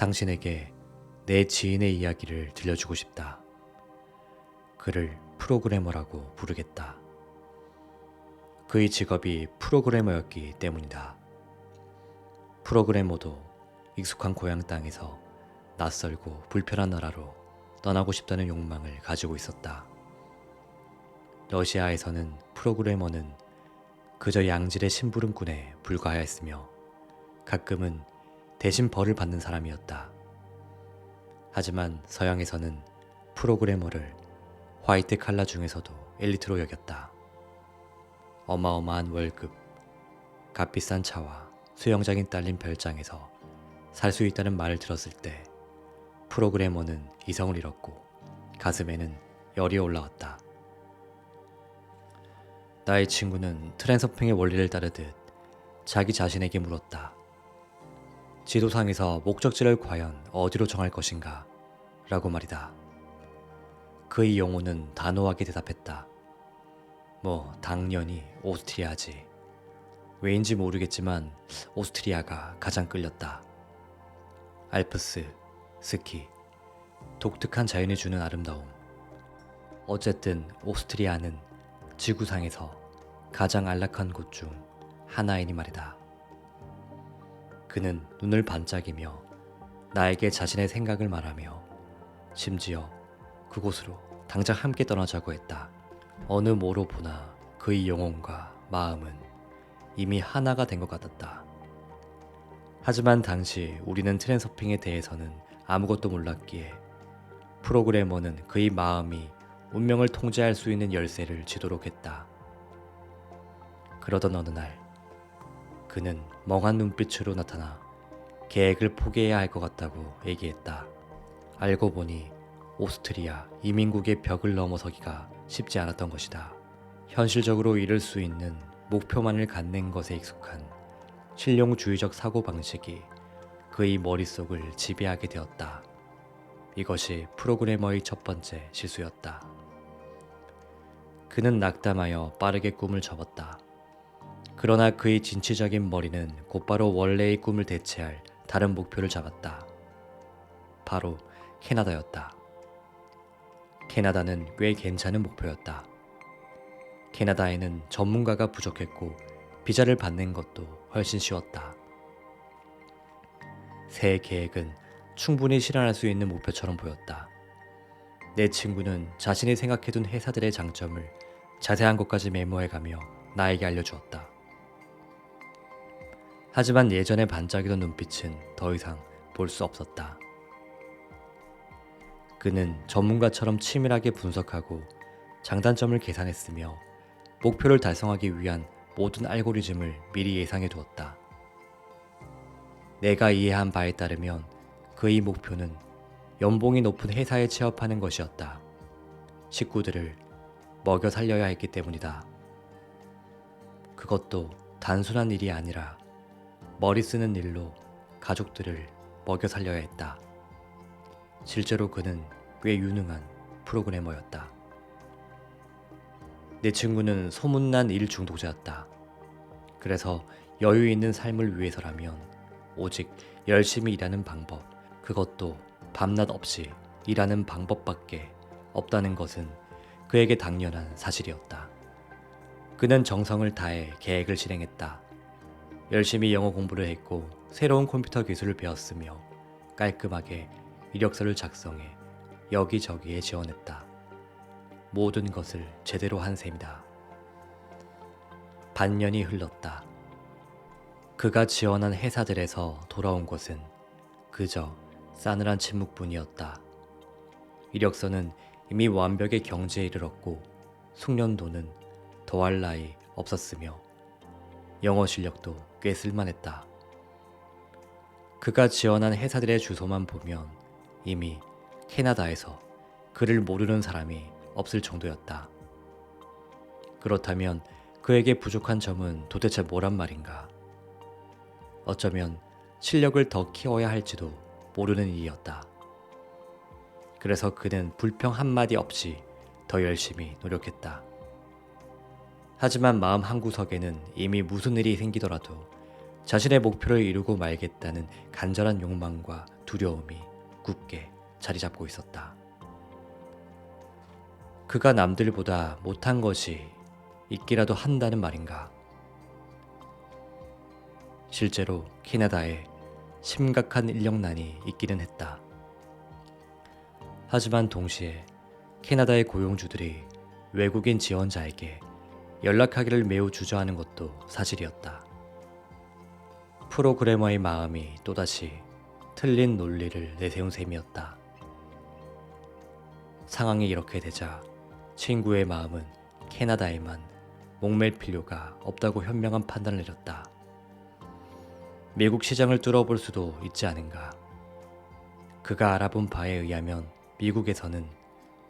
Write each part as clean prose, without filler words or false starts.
당신에게 내 지인의 이야기를 들려주고 싶다. 그를 프로그래머라고 부르겠다. 그의 직업이 프로그래머였기 때문이다. 프로그래머도 익숙한 고향 땅에서 낯설고 불편한 나라로 떠나고 싶다는 욕망을 가지고 있었다. 러시아에서는 프로그래머는 그저 양질의 심부름꾼에 불과하였으며 가끔은 대신 벌을 받는 사람이었다. 하지만 서양에서는 프로그래머를 화이트 칼라 중에서도 엘리트로 여겼다. 어마어마한 월급, 값비싼 차와 수영장이 딸린 별장에서 살 수 있다는 말을 들었을 때 프로그래머는 이성을 잃었고 가슴에는 열이 올라왔다. 나의 친구는 트랜서핑의 원리를 따르듯 자기 자신에게 물었다. 지도상에서 목적지를 과연 어디로 정할 것인가? 라고 말이다. 그의 영혼은 단호하게 대답했다. 당연히 오스트리아지. 왜인지 모르겠지만 오스트리아가 가장 끌렸다. 알프스, 스키, 독특한 자연이 주는 아름다움. 어쨌든 오스트리아는 지구상에서 가장 안락한 곳 중 하나이니 말이다. 그는 눈을 반짝이며 나에게 자신의 생각을 말하며 심지어 그곳으로 당장 함께 떠나자고 했다. 어느 모로 보나 그의 영혼과 마음은 이미 하나가 된 것 같았다. 하지만 당시 우리는 트랜서핑에 대해서는 아무것도 몰랐기에 프로그래머는 그의 마음이 운명을 통제할 수 있는 열쇠를 쥐도록 했다. 그러던 어느 날 그는 멍한 눈빛으로 나타나 계획을 포기해야 할 것 같다고 얘기했다. 알고 보니 오스트리아 이민국의 벽을 넘어서기가 쉽지 않았던 것이다. 현실적으로 이룰 수 있는 목표만을 갖는 것에 익숙한 실용주의적 사고방식이 그의 머릿속을 지배하게 되었다. 이것이 프로그래머의 첫 번째 실수였다. 그는 낙담하여 빠르게 꿈을 접었다. 그러나 그의 진취적인 머리는 곧바로 원래의 꿈을 대체할 다른 목표를 잡았다. 바로 캐나다였다. 캐나다는 꽤 괜찮은 목표였다. 캐나다에는 전문가가 부족했고 비자를 받는 것도 훨씬 쉬웠다. 새 계획은 충분히 실현할 수 있는 목표처럼 보였다. 내 친구는 자신이 생각해둔 회사들의 장점을 자세한 것까지 메모해가며 나에게 알려주었다. 하지만 예전에 반짝이던 눈빛은 더 이상 볼 수 없었다. 그는 전문가처럼 치밀하게 분석하고 장단점을 계산했으며 목표를 달성하기 위한 모든 알고리즘을 미리 예상해 두었다. 내가 이해한 바에 따르면 그의 목표는 연봉이 높은 회사에 취업하는 것이었다. 식구들을 먹여 살려야 했기 때문이다. 그것도 단순한 일이 아니라 머리 쓰는 일로 가족들을 먹여 살려야 했다. 실제로 그는 꽤 유능한 프로그래머였다. 내 친구는 소문난 일 중독자였다. 그래서 여유 있는 삶을 위해서라면 오직 열심히 일하는 방법, 그것도 밤낮 없이 일하는 방법밖에 없다는 것은 그에게 당연한 사실이었다. 그는 정성을 다해 계획을 실행했다. 열심히 영어 공부를 했고 새로운 컴퓨터 기술을 배웠으며 깔끔하게 이력서를 작성해 여기저기에 지원했다. 모든 것을 제대로 한 셈이다. 반년이 흘렀다. 그가 지원한 회사들에서 돌아온 것은 그저 싸늘한 침묵뿐이었다. 이력서는 이미 완벽의 경지에 이르렀고 숙련도는 더할 나위 없었으며 영어 실력도 꽤 쓸만했다. 그가 지원한 회사들의 주소만 보면 이미 캐나다에서 그를 모르는 사람이 없을 정도였다. 그렇다면 그에게 부족한 점은 도대체 뭐란 말인가? 어쩌면 실력을 더 키워야 할지도 모르는 일이었다. 그래서 그는 불평 한마디 없이 더 열심히 노력했다. 하지만 마음 한구석에는 이미 무슨 일이 생기더라도 자신의 목표를 이루고 말겠다는 간절한 욕망과 두려움이 굳게 자리 잡고 있었다. 그가 남들보다 못한 것이 있기라도 한다는 말인가? 실제로 캐나다에 심각한 인력난이 있기는 했다. 하지만 동시에 캐나다의 고용주들이 외국인 지원자에게 연락하기를 매우 주저하는 것도 사실이었다. 프로그래머의 마음이 또다시 틀린 논리를 내세운 셈이었다. 상황이 이렇게 되자 친구의 마음은 캐나다에만 목맬 필요가 없다고 현명한 판단을 내렸다. 미국 시장을 뚫어볼 수도 있지 않은가. 그가 알아본 바에 의하면 미국에서는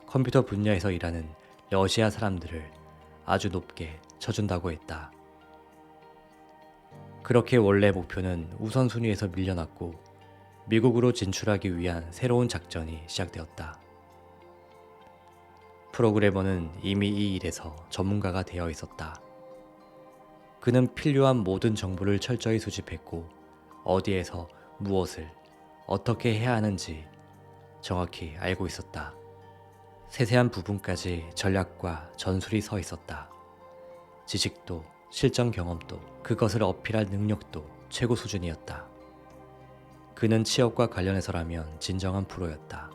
컴퓨터 분야에서 일하는 러시아 사람들을 아주 높게 쳐준다고 했다. 그렇게 원래 목표는 우선순위에서 밀려났고 미국으로 진출하기 위한 새로운 작전이 시작되었다. 프로그래머는 이미 이 일에서 전문가가 되어 있었다. 그는 필요한 모든 정보를 철저히 수집했고 어디에서 무엇을 어떻게 해야 하는지 정확히 알고 있었다. 세세한 부분까지 전략과 전술이 서 있었다. 지식도 실전 경험도 그것을 어필할 능력도 최고 수준이었다. 그는 취업과 관련해서라면 진정한 프로였다.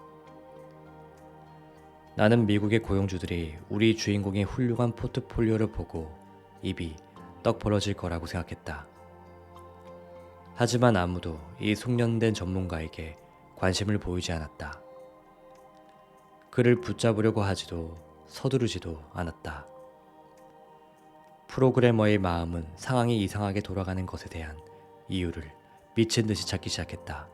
나는 미국의 고용주들이 우리 주인공의 훌륭한 포트폴리오를 보고 입이 떡 벌어질 거라고 생각했다. 하지만 아무도 이 숙련된 전문가에게 관심을 보이지 않았다. 그를 붙잡으려고 하지도 서두르지도 않았다. 프로그래머의 마음은 상황이 이상하게 돌아가는 것에 대한 이유를 미친 듯이 찾기 시작했다.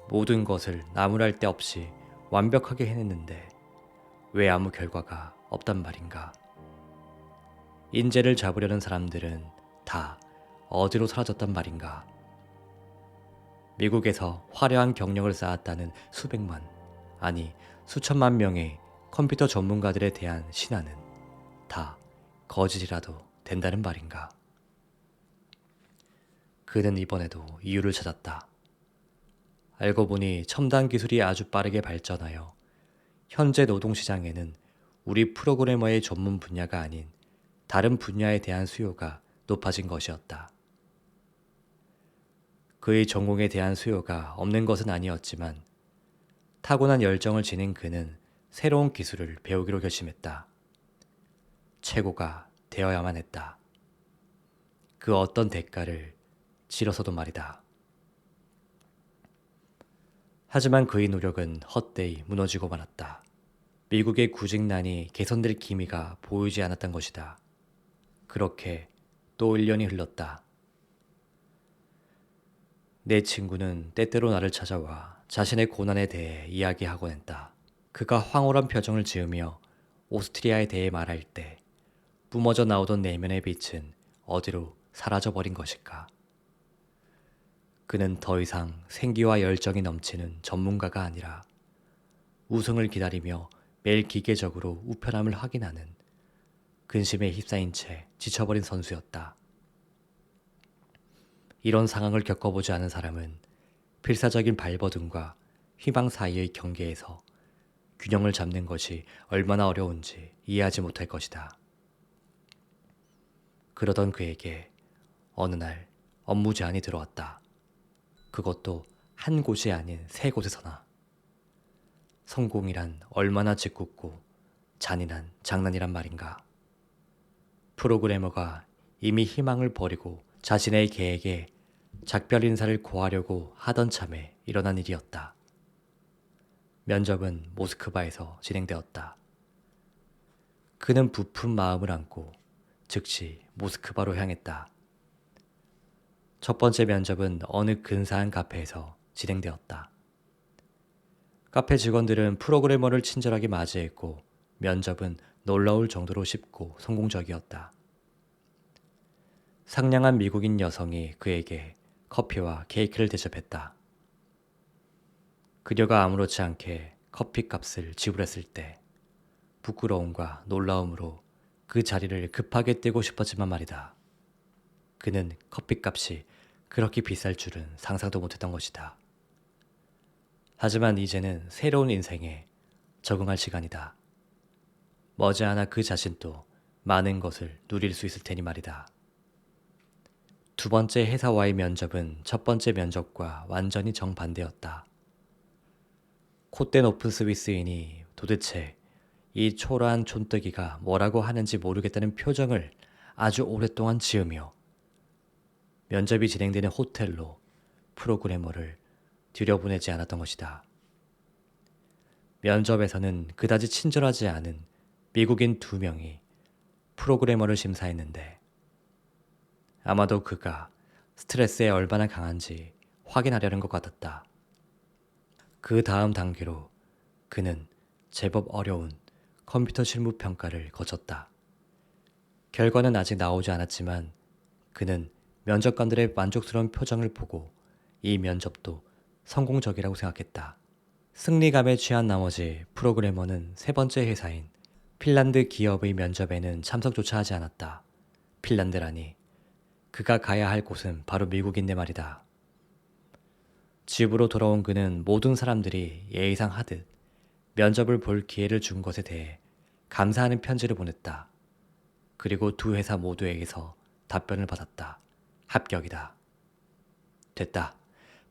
모든 것을 나무랄 데 없이 완벽하게 해냈는데 왜 아무 결과가 없단 말인가? 인재를 잡으려는 사람들은 다 어디로 사라졌단 말인가? 미국에서 화려한 경력을 쌓았다는 수백만, 아니 수천만 명의 컴퓨터 전문가들에 대한 신화는 다 거짓이라도 된다는 말인가? 그는 이번에도 이유를 찾았다. 알고 보니 첨단 기술이 아주 빠르게 발전하여 현재 노동시장에는 우리 프로그래머의 전문 분야가 아닌 다른 분야에 대한 수요가 높아진 것이었다. 그의 전공에 대한 수요가 없는 것은 아니었지만 타고난 열정을 지닌 그는 새로운 기술을 배우기로 결심했다. 최고가 되어야만 했다. 그 어떤 대가를 치러서도 말이다. 하지만 그의 노력은 헛되이 무너지고 말았다. 미국의 구직난이 개선될 기미가 보이지 않았던 것이다. 그렇게 또 1년이 흘렀다. 내 친구는 때때로 나를 찾아와 자신의 고난에 대해 이야기하곤 했다. 그가 황홀한 표정을 지으며 오스트리아에 대해 말할 때 뿜어져 나오던 내면의 빛은 어디로 사라져버린 것일까? 그는 더 이상 생기와 열정이 넘치는 전문가가 아니라 우승을 기다리며 매일 기계적으로 우편함을 확인하는 근심에 휩싸인 채 지쳐버린 선수였다. 이런 상황을 겪어보지 않은 사람은 필사적인 발버둥과 희망 사이의 경계에서 균형을 잡는 것이 얼마나 어려운지 이해하지 못할 것이다. 그러던 그에게 어느 날 업무 제안이 들어왔다. 그것도 한 곳이 아닌 세 곳에서나. 성공이란 얼마나 짓궂고 잔인한 장난이란 말인가. 프로그래머가 이미 희망을 버리고 자신의 계획에 작별 인사를 고하려고 하던 참에 일어난 일이었다. 면접은 모스크바에서 진행되었다. 그는 부푼 마음을 안고 즉시 모스크바로 향했다. 첫 번째 면접은 어느 근사한 카페에서 진행되었다. 카페 직원들은 프로그래머를 친절하게 맞이했고 면접은 놀라울 정도로 쉽고 성공적이었다. 상냥한 미국인 여성이 그에게 커피와 케이크를 대접했다. 그녀가 아무렇지 않게 커피 값을 지불했을 때 부끄러움과 놀라움으로 그 자리를 급하게 떼고 싶었지만 말이다. 그는 커피 값이 그렇게 비쌀 줄은 상상도 못했던 것이다. 하지만 이제는 새로운 인생에 적응할 시간이다. 머지않아 그 자신도 많은 것을 누릴 수 있을 테니 말이다. 두 번째 회사와의 면접은 첫 번째 면접과 완전히 정반대였다. 콧대 높은 스위스인이 도대체 이 초라한 촌뜨기가 뭐라고 하는지 모르겠다는 표정을 아주 오랫동안 지으며 면접이 진행되는 호텔로 프로그래머를 들여보내지 않았던 것이다. 면접에서는 그다지 친절하지 않은 미국인 2명이 프로그래머를 심사했는데 아마도 그가 스트레스에 얼마나 강한지 확인하려는 것 같았다. 그 다음 단계로 그는 제법 어려운 컴퓨터 실무 평가를 거쳤다. 결과는 아직 나오지 않았지만 그는 면접관들의 만족스러운 표정을 보고 이 면접도 성공적이라고 생각했다. 승리감에 취한 나머지 프로그래머는 세 번째 회사인 핀란드 기업의 면접에는 참석조차 하지 않았다. 핀란드라니. 그가 가야 할 곳은 바로 미국인데 말이다. 집으로 돌아온 그는 모든 사람들이 예의상 하듯 면접을 볼 기회를 준 것에 대해 감사하는 편지를 보냈다. 그리고 두 회사 모두에게서 답변을 받았다. 합격이다. 됐다.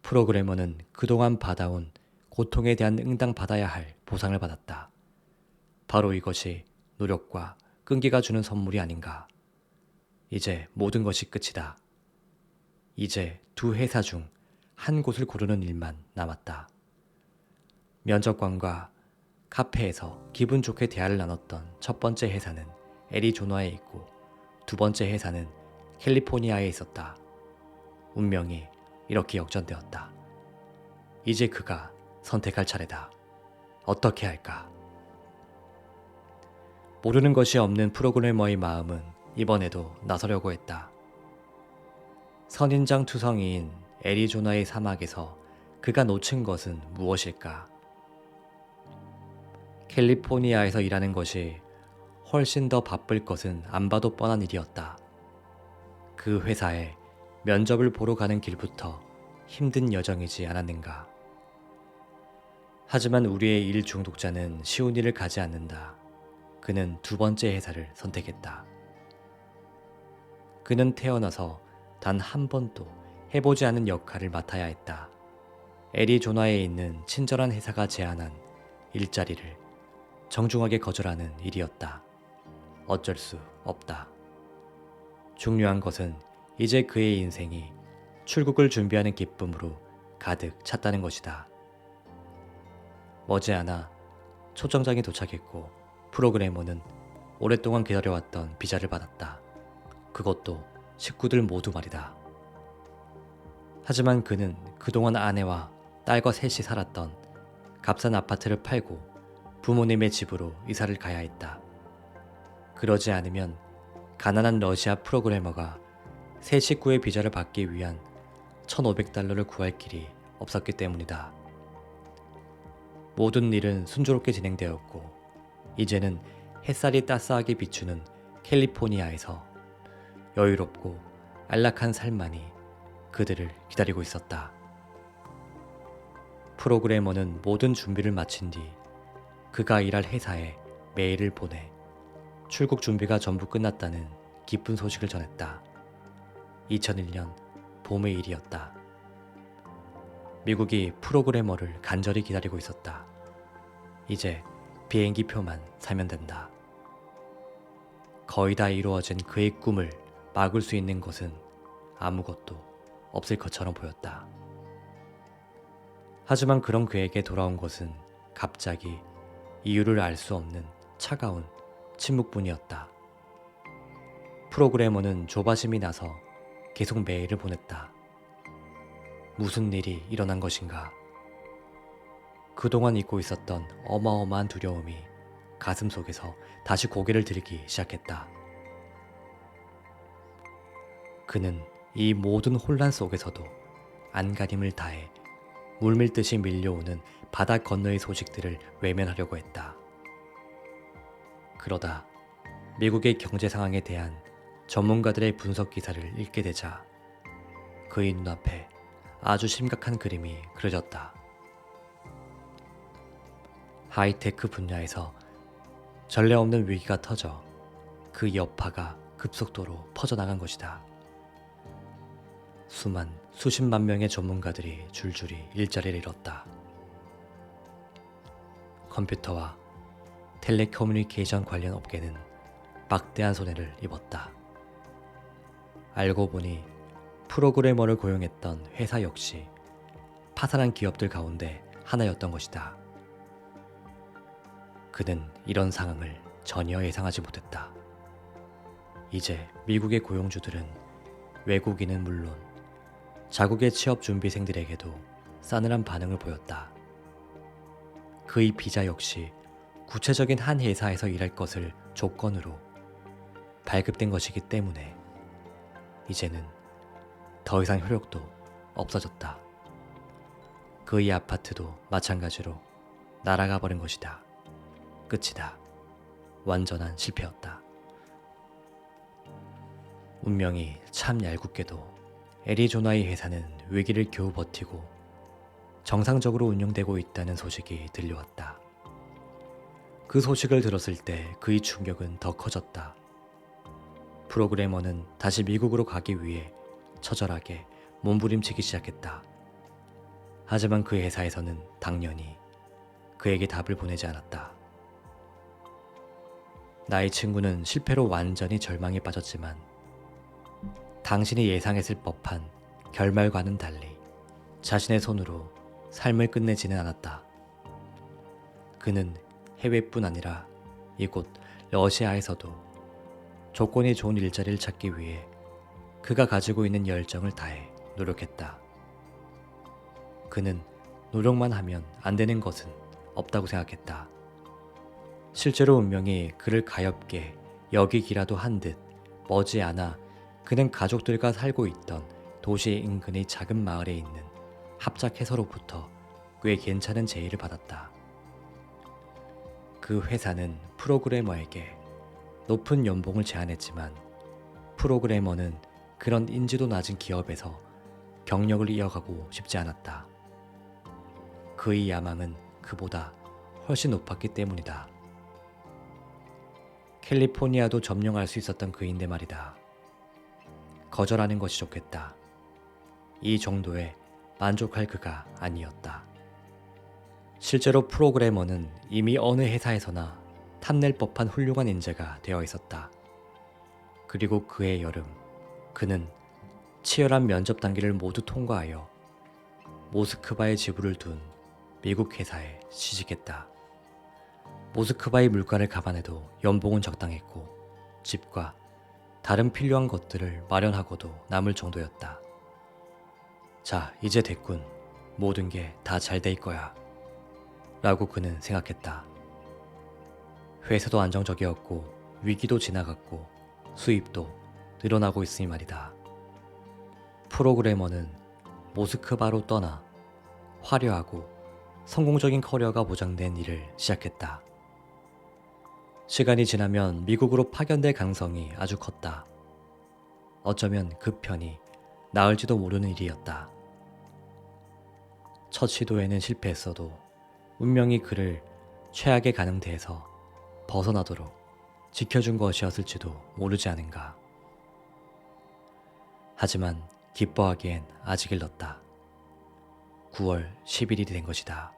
프로그래머는 그동안 받아온 고통에 대한 응당받아야 할 보상을 받았다. 바로 이것이 노력과 끈기가 주는 선물이 아닌가. 이제 모든 것이 끝이다. 이제 두 회사 중 한 곳을 고르는 일만 남았다. 면접관과 카페에서 기분 좋게 대화를 나눴던 첫 번째 회사는 애리조나에 있고 두 번째 회사는 캘리포니아에 있었다. 운명이 이렇게 역전되었다. 이제 그가 선택할 차례다. 어떻게 할까? 모르는 것이 없는 프로그래머의 마음은 이번에도 나서려고 했다. 선인장 투성이인 애리조나의 사막에서 그가 놓친 것은 무엇일까? 캘리포니아에서 일하는 것이 훨씬 더 바쁠 것은 안 봐도 뻔한 일이었다. 그 회사에 면접을 보러 가는 길부터 힘든 여정이지 않았는가. 하지만 우리의 일 중독자는 쉬운 일을 가지 않는다. 그는 두 번째 회사를 선택했다. 그는 태어나서 단 한 번도 해보지 않은 역할을 맡아야 했다. 애리조나에 있는 친절한 회사가 제안한 일자리를 정중하게 거절하는 일이었다. 어쩔 수 없다. 중요한 것은 이제 그의 인생이 출국을 준비하는 기쁨으로 가득 찼다는 것이다. 머지않아 초청장이 도착했고 프로그래머는 오랫동안 기다려왔던 비자를 받았다. 그것도 식구들 모두 말이다. 하지만 그는 그동안 아내와 딸과 셋이 살았던 값싼 아파트를 팔고 부모님의 집으로 이사를 가야 했다. 그러지 않으면 가난한 러시아 프로그래머가 새 식구의 비자를 받기 위한 $1,500를 구할 길이 없었기 때문이다. 모든 일은 순조롭게 진행되었고 이제는 햇살이 따스하게 비추는 캘리포니아에서 여유롭고 안락한 삶만이 그들을 기다리고 있었다. 프로그래머는 모든 준비를 마친 뒤 그가 일할 회사에 메일을 보내 출국 준비가 전부 끝났다는 기쁜 소식을 전했다. 2001년 봄의 일이었다. 미국이 프로그래머를 간절히 기다리고 있었다. 이제 비행기 표만 사면 된다. 거의 다 이루어진 그의 꿈을 막을 수 있는 것은 아무것도 없을 것처럼 보였다. 하지만 그런 그에게 돌아온 것은 갑자기 이유를 알 수 없는 차가운 침묵뿐이었다. 프로그래머는 조바심이 나서 계속 메일을 보냈다. 무슨 일이 일어난 것인가? 그동안 잊고 있었던 어마어마한 두려움이 가슴 속에서 다시 고개를 들기 시작했다. 그는 이 모든 혼란 속에서도 안간힘을 다해 물밀듯이 밀려오는 바다 건너의 소식들을 외면하려고 했다. 그러다 미국의 경제 상황에 대한 전문가들의 분석 기사를 읽게 되자 그의 눈앞에 아주 심각한 그림이 그려졌다. 하이테크 분야에서 전례 없는 위기가 터져 그 여파가 급속도로 퍼져나간 것이다. 수십만 명의 전문가들이 줄줄이 일자리를 잃었다. 컴퓨터와 텔레커뮤니케이션 관련 업계는 막대한 손해를 입었다. 알고 보니 프로그래머를 고용했던 회사 역시 파산한 기업들 가운데 하나였던 것이다. 그는 이런 상황을 전혀 예상하지 못했다. 이제 미국의 고용주들은 외국인은 물론 자국의 취업 준비생들에게도 싸늘한 반응을 보였다. 그의 비자 역시 구체적인 한 회사에서 일할 것을 조건으로 발급된 것이기 때문에 이제는 더 이상 효력도 없어졌다. 그의 아파트도 마찬가지로 날아가 버린 것이다. 끝이다. 완전한 실패였다. 운명이 참 얄궂게도 애리조나의 회사는 위기를 겨우 버티고 정상적으로 운영되고 있다는 소식이 들려왔다. 그 소식을 들었을 때 그의 충격은 더 커졌다. 프로그래머는 다시 미국으로 가기 위해 처절하게 몸부림치기 시작했다. 하지만 그 회사에서는 당연히 그에게 답을 보내지 않았다. 나의 친구는 실패로 완전히 절망에 빠졌지만 당신이 예상했을 법한 결말과는 달리 자신의 손으로 삶을 끝내지는 않았다. 그는 해외뿐 아니라 이곳 러시아에서도 조건이 좋은 일자리를 찾기 위해 그가 가지고 있는 열정을 다해 노력했다. 그는 노력만 하면 안 되는 것은 없다고 생각했다. 실제로 운명이 그를 가엾게 여기기라도 한 듯 머지않아 그는 가족들과 살고 있던 도시 인근의 작은 마을에 있는 합작회사로부터 꽤 괜찮은 제의를 받았다. 그 회사는 프로그래머에게 높은 연봉을 제안했지만 프로그래머는 그런 인지도 낮은 기업에서 경력을 이어가고 싶지 않았다. 그의 야망은 그보다 훨씬 높았기 때문이다. 캘리포니아도 점령할 수 있었던 그인데 말이다. 거절하는 것이 좋겠다. 이 정도에 만족할 그가 아니었다. 실제로 프로그래머는 이미 어느 회사에서나 탐낼 법한 훌륭한 인재가 되어 있었다. 그리고 그해 여름, 그는 치열한 면접 단계를 모두 통과하여 모스크바에 지부를 둔 미국 회사에 취직했다. 모스크바의 물가를 감안해도 연봉은 적당했고 집과 다른 필요한 것들을 마련하고도 남을 정도였다. 자, 이제 됐군. 모든 게 다 잘 될 거야. 라고 그는 생각했다. 회사도 안정적이었고 위기도 지나갔고 수입도 늘어나고 있으니 말이다. 프로그래머는 모스크바로 떠나 화려하고 성공적인 커리어가 보장된 일을 시작했다. 시간이 지나면 미국으로 파견될 가능성이 아주 컸다. 어쩌면 그 편이 나을지도 모르는 일이었다. 첫 시도에는 실패했어도 운명이 그를 최악의 가능대에서 벗어나도록 지켜준 것이었을지도 모르지 않은가. 하지만 기뻐하기엔 아직 일렀다. 9월 10일이 된 것이다.